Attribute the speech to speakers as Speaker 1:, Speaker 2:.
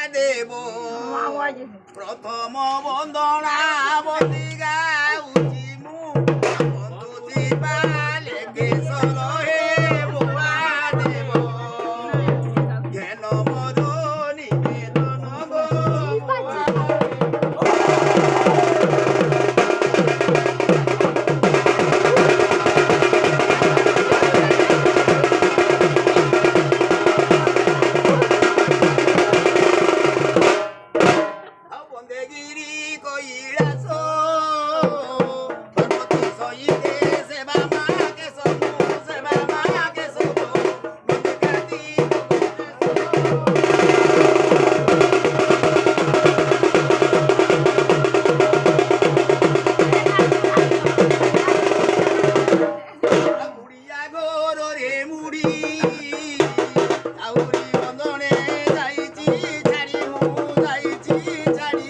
Speaker 1: দেব প্রথম বন্দনা বন্দি গাউছি মু বন্ধু জীবা লেগে সরহে বুয়া দেব জ্ঞান মর নিবেদন গো বন্দেগিরি কইরাস ভগবতী সহিতে সেবা মাকে সবু সেবা মাকে সবু বন্দিকাতি মুড়িয়া গোর রে মুড়ি আউরি বন্দনে যাইছি ছাড়ি মু যাইছি ছাড়ি